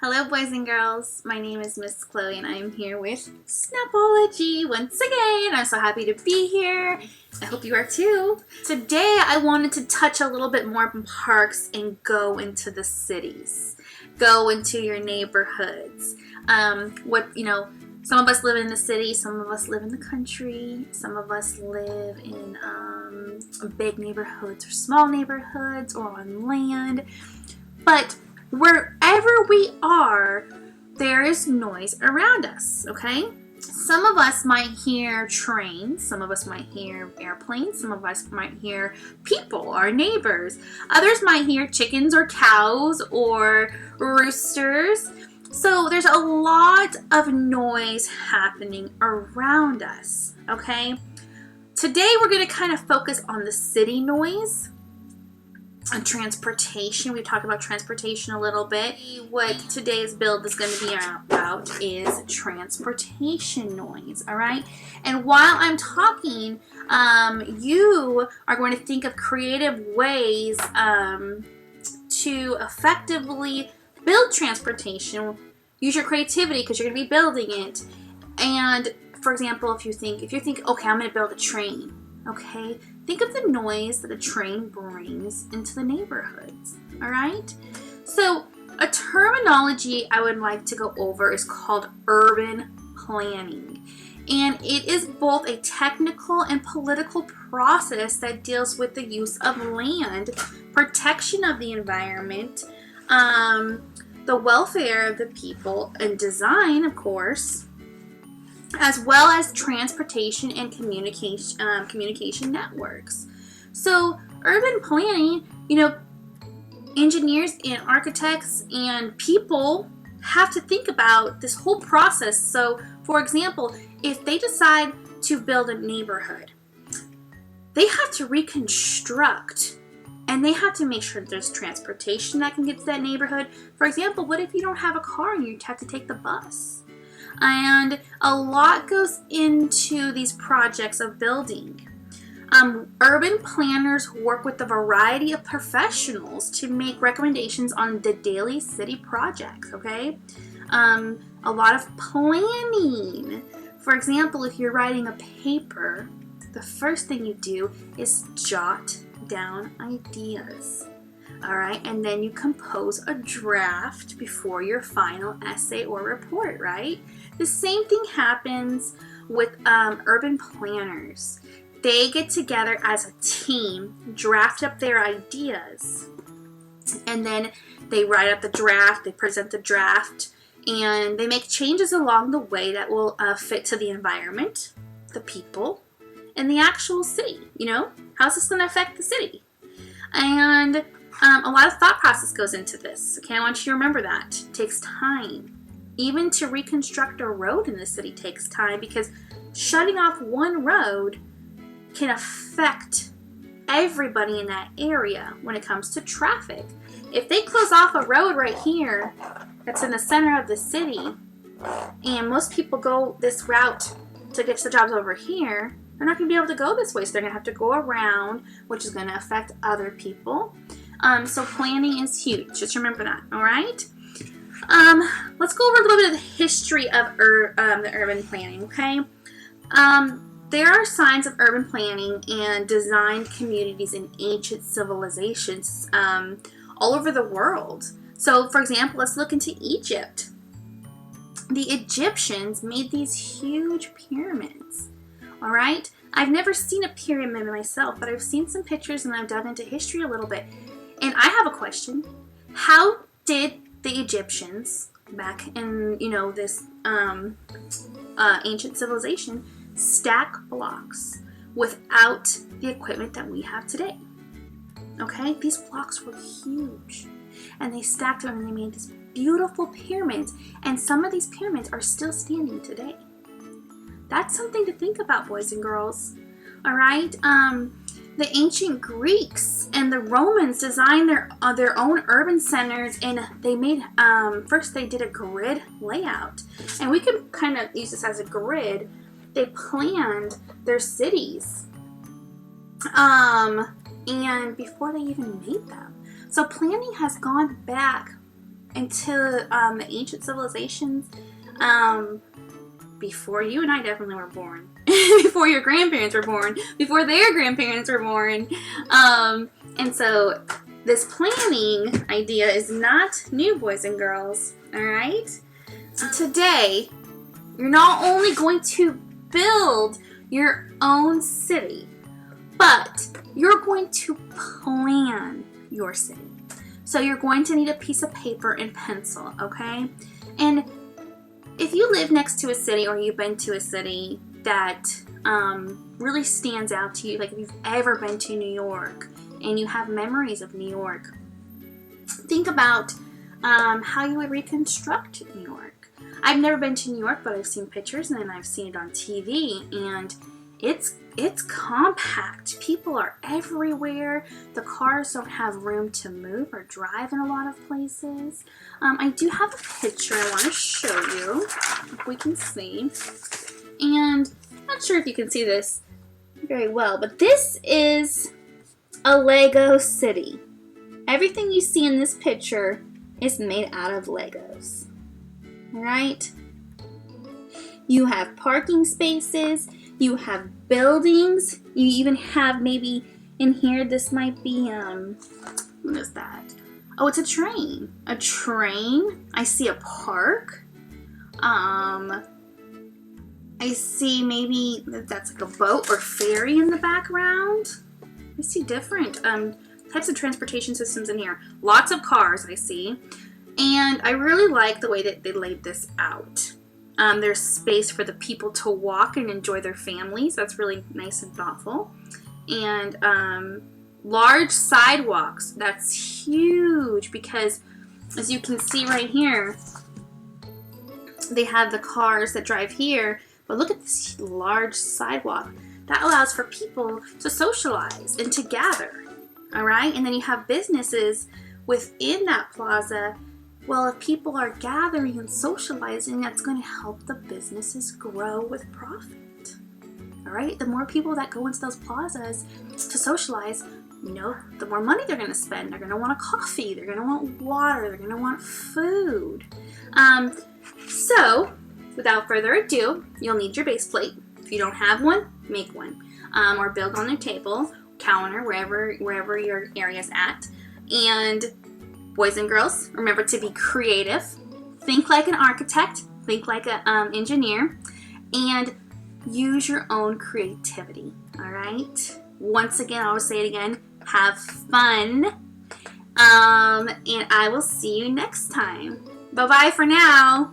Hello boys and girls, my name is Miss Chloe and I am here with Snapology once again. I'm so happy to be here. I hope you are too. Today I wanted to touch a little bit more on parks and go into the cities. Go into your neighborhoods. Some of us live in the city, some of us live in the country, some of us live in big neighborhoods or small neighborhoods or on land. But wherever we are, there is noise around us, okay? Some of us might hear trains, some of us might hear airplanes, some of us might hear people, our neighbors. Others might hear chickens or cows or roosters. So there's a lot of noise happening around us, okay? Today we're going to kind of focus on the city noise. And transportation. We talked about transportation a little bit. What today's build is going to be about is transportation noise, all right? And while I'm talking, you are going to think of creative ways to effectively build transportation. Use your creativity because you're going to be building it. And for example, if you think, okay, I'm going to build a train, okay? Think of the noise that a train brings into the neighborhoods, all right? So a terminology I would like to go over is called urban planning. And it is both a technical and political process that deals with the use of land, protection of the environment, the welfare of the people, and design, of course, as well as transportation and communication networks. So urban planning, engineers and architects and people have to think about this whole process. So for example, if they decide to build a neighborhood, they have to reconstruct and they have to make sure there's transportation that can get to that neighborhood. For example, what if you don't have a car and you have to take the bus? And a lot goes into these projects of building. Urban planners work with a variety of professionals to make recommendations on the daily city projects, okay? A lot of planning. For example, if you're writing a paper, the first thing you do is jot down ideas. All right, and then you compose a draft before your final essay or report, right? The same thing happens with urban planners. They get together as a team, draft up their ideas, and then they write up the draft, they present the draft, and they make changes along the way that will fit to the environment, the people, and the actual city. How's this going to affect the city? And a lot of thought process goes into this. Okay, I want you to remember that. It takes time. Even to reconstruct a road in the city takes time because shutting off one road can affect everybody in that area when it comes to traffic. If they close off a road right here that's in the center of the city and most people go this route to get to the jobs over here, they're not going to be able to go this way, so they're going to have to go around, which is going to affect other people. So planning is huge. Just remember that, all right? Let's go over a little bit of the history of the urban planning, okay? There are signs of urban planning and designed communities in ancient civilizations all over the world. So, for example, let's look into Egypt. The Egyptians made these huge pyramids, all right? I've never seen a pyramid myself, but I've seen some pictures and I've dug into history a little bit. And I have a question. How did the Egyptians back in, this ancient civilization stack blocks without the equipment that we have today? Okay, these blocks were huge. And they stacked them and they made these beautiful pyramids. And some of these pyramids are still standing today. That's something to think about, boys and girls. All right? The ancient Greeks and the Romans designed their own urban centers, and they made first they did a grid layout, and we can kind of use this as a grid. They planned their cities, and before they even made them. So planning has gone back into the ancient civilizations, before you and I definitely were born, before your grandparents were born, before their grandparents were born. And so this planning idea is not new, boys and girls, all right? So today, you're not only going to build your own city, but you're going to plan your city. So you're going to need a piece of paper and pencil, okay? And if you live next to a city or you've been to a city that really stands out to you, like if you've ever been to New York and you have memories of New York, think about how you would reconstruct New York. I've never been to New York, but I've seen pictures and then I've seen it on TV, and it's compact. People are everywhere. The cars don't have room to move or drive in a lot of places. I do have a picture I want to show you, if we can see. And I'm not sure if you can see this very well, but this is a Lego city. Everything you see in this picture is made out of Legos, right? You have parking spaces, you have buildings, you even have maybe in here, this might be, what is that? Oh, it's a train. A train. I see a park. I see maybe that's like a boat or ferry in the background. I see different types of transportation systems in here. Lots of cars I see. And I really like the way that they laid this out. There's space for the people to walk and enjoy their families. That's really nice and thoughtful. And large sidewalks. That's huge because, as you can see right here, they have the cars that drive here. But look at this large sidewalk. That allows for people to socialize and to gather. All right? And then you have businesses within that plaza. Well, if people are gathering and socializing, that's going to help the businesses grow with profit. All right? The more people that go into those plazas to socialize, you know, the more money they're going to spend. They're going to want a coffee. They're going to want water. They're going to want food. So, without further ado, you'll need your base plate. If you don't have one, make one. Or build on your table, counter, wherever your area's at. And boys and girls, remember to be creative. Think like an architect. Think like an engineer. And use your own creativity. All right? Once again, I'll say it again. Have fun. And I will see you next time. Bye-bye for now.